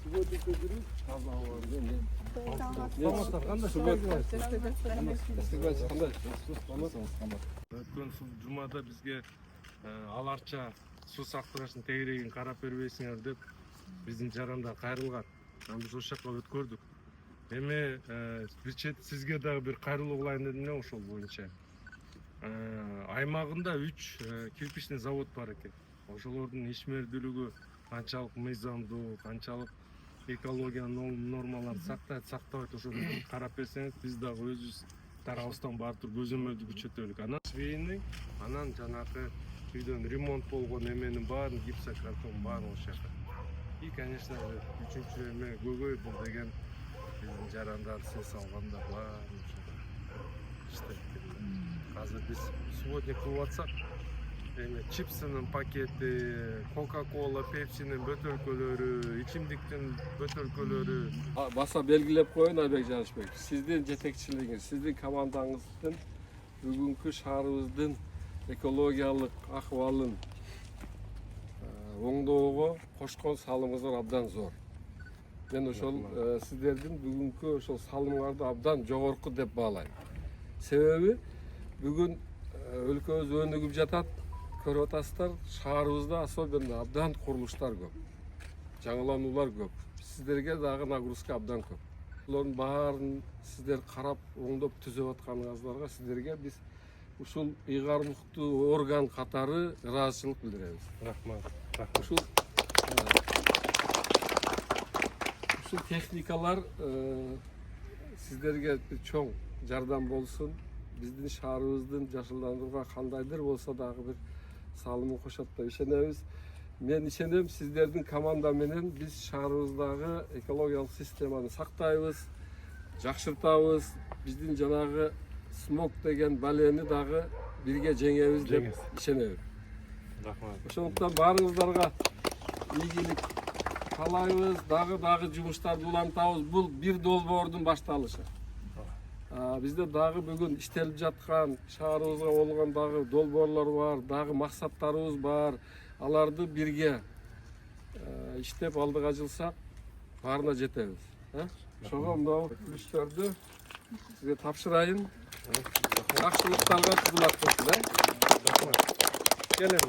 Субботникте жүрүп, таза ауа берген. Өткөн жумада бизге ал арча суу сактырыштын тегерегин карап бербейсиңер деп биздин жарандар кайрылган. Биз ошол жака өткөрдүк. Эми бир чет сизге дагы бир кайрылуу кылайын дедим эле ошол боюнча. Аймагында 3 кирпичный завод бар экен. Ошолордун ишмердүүлүгү канчалык мыйзамдуу, канчалык экологиянын нормаларын сактайт, сактабайт ошону карап берсеңиз, биз дагы өзүбүз тарабыбыздан баардыр көзөмөлдү күчөтөлүк. Анан свейный, анан жанагы үйдөн ремонт болгон эменин баарын, гипсокартонун баарын ошол жака. И, конечно же, үчүнчү эме көбөй бул деген биздин жарандар сез алганда баарын иштеп. Азыр биз субботник кылып атсак, эми чипсынын пакети, кока-кола, пепсинин бөтөлкөлөрү, ичимдиктин бөтөлкөлөрү. Баса белгилеп коеюн Айбек Жанышбек. Сиздин жетекчилигиңиз, сиздин командаңыздын бүгүнкү шаарыбыздын экологиялык акыбалын оңдоого кошкон салымыңыздар абдан зор. Мен ошол сиздердин бүгүнкү ошол салымыңарды абдан жогорку деп баалайм. Себеби бүгүн өлкөбүз өнүгүп жатат. Көрүп атасыздар, шаарыбызда особенно абдан курулуштар көп. Жаңылануулар көп. Сиздерге дагы нагрузка абдан көп. Булардын баарын сиздер карап, оңдоп түзөп атканыңыздарга сиздерге биз ушул ыйгармыктуу орган катары ыраазычылык билдиребиз. Рахмат. Ушул техникалар сиздерге чоң жардам болсун. Биздин шаарыбыздын жашылдандырууга кандайдыр болсо дагы бир салымын кошот деп ишенебиз. Мен ишенем, сиздердин команда менен биз шаарыбыздагы экологиялык системаны сактайбыз, жакшыртабыз. Биздин жанагы смог деген балени дагы бирге жеңебиз деп ишенебиз. Рахмат. Ошондуктан баарыңыздарга ийгилик каалайбыз, дагы жумуштарды улантабыз. Бул бир долбоордун башталышы. Бизде дагы бүгүн иштелип жаткан, шаарыбызга болгон дагы долбоорлор бар, дагы максаттарыбыз бар. Аларды бирге иштеп алдыга жылсак, баарына жетебиз. Ошого мына плюстөрдү сизге тапшырайын. Жакшылыктарга кызмат кылсын, Рахмат. Келем.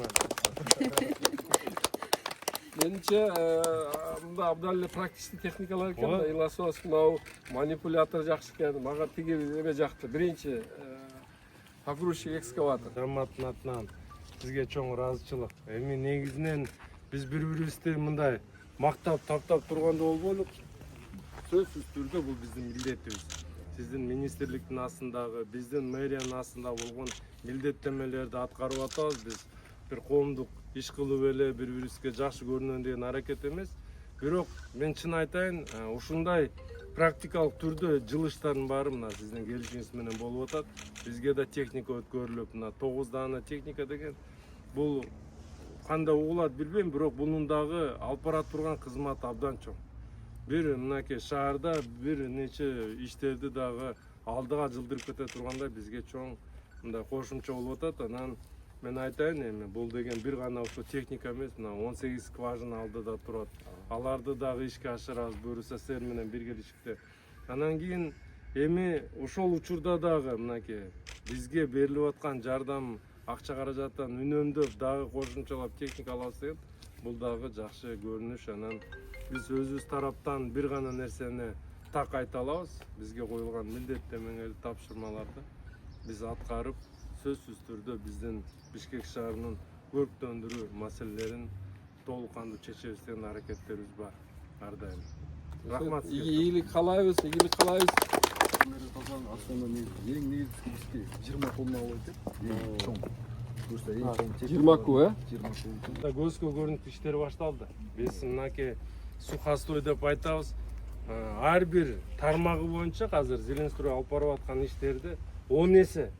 Менимче мында абдан эле практичный техникалар экен. Иласыбыз мынау манипулятор жакшы экен. Мага тиги эме жакты. Биринчи погрузчик экскаватор. Жамааттын атынан сизге чоң ыраазычылык. Эми негизинен биз бири-бирибизди мындай мактап, таптап турганда болбойлук. Сөзсүз түрдө бул биздин милдетибиз. Сиздин министрликтин астындагы, биздин мэриянын астында болгон милдеттенмелерди аткарып атабыз. Биз бир коомдук иш кылып эле бири-бирибизге жакшы көрүнөн деген аракет эмес. Бирок мен чын айтайын, ушундай практикалык түрдө жылыштардын баары мына сиздин келишиңиз менен болуп атат. Бизге да техника өткөрүлүп, мына 9 даана техника деген бул кандай угулат билбейм, бирок бунун дагы алып бара турган кызматы абдан чоң. Бир мынакей шаарда бир нече иштерди дагы алдыга жылдырып кете тургандай бизге чоң мындай кошумча болуп атат. Анан мен айтайын, эми бул деген бир гана ошо техника эмес, мына 18 скважина алдыда турат. Аларды дагы ишке ашырабыз буюрса силер менен биргелешикте. Анан кийин эми ошол учурда дагы мынакей бизге берилип аткан жардам акча каражаттан үнөмдөп дагы кошумчалап техника алабыз деген бул дагы жакшы көрүнүш. Анан биз өзүбүз тараптан бир гана нерсени так айта алабыз. Бизге коюлган милдеттенмелерди, тапшырмаларды биз аткарып, сөзсүз түрдө биздин Бишкек шаарынын өрттөндүрүү маселелерин толук кандуу чечебиз деген аракеттерибиз бар ар дайым. Рахмат сизге. Ийгилик каалайбыз, ийгилик каалайбыз. Aslında en negizgi bizga 20 tonna oladi. Eng chong. Ko'rsa eng chong. 20 куб, 20 kub. Көзгө көрүнүктүү иштер башталды. Биз мынакей сухостой деп айтабыз. Ар бир тармагы боюнча азыр Зеленстрой алып барып аткан иштерди 10 эсе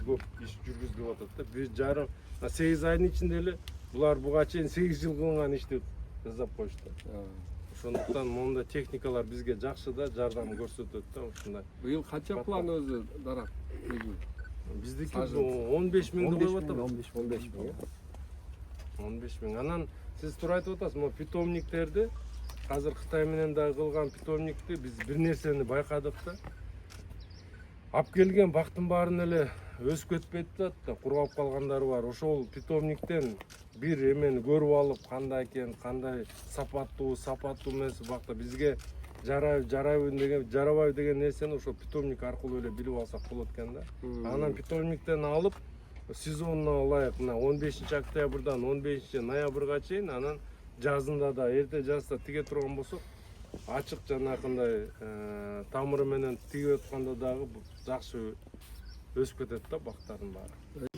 көп иш жүргүзүлүп атат да. 8 айдын ичинде эле булар буга чейин 8 жыл кылган ишти жасап коюшту. Ошондуктан монда техникалар бизге жакшы да жардам көрсөтөт да ушундай. Быйыл канча план өзү дарак? Биздики 15 миңди коюп атат. 15 ming. 15 миң. Анан сиз туура айтып атасыз, могу питомниктерди азыр Кытай менен дагы кылган питомникти биз бир нерсени байкадык да. Алып келген бактын баарын эле өсүп кетпейт да, кургап калгандары бар. Ошол питомниктен бир эмени көрүп алып, кандай экен, кандай сапаттуу эмес бакта бизге жарабайбы деген нерсени ошо питомник аркылуу эле билип алсак болот экен да. Анан питомниктен алып сезонуна ылайык мына 15 октябрдан 15 ноябрга чейин, анан жазында да эрте жазда тиге турган болсок, ачык жанакындай тамыры менен тигип атканда дагы жакшы өсүп кетет да бактардын баары.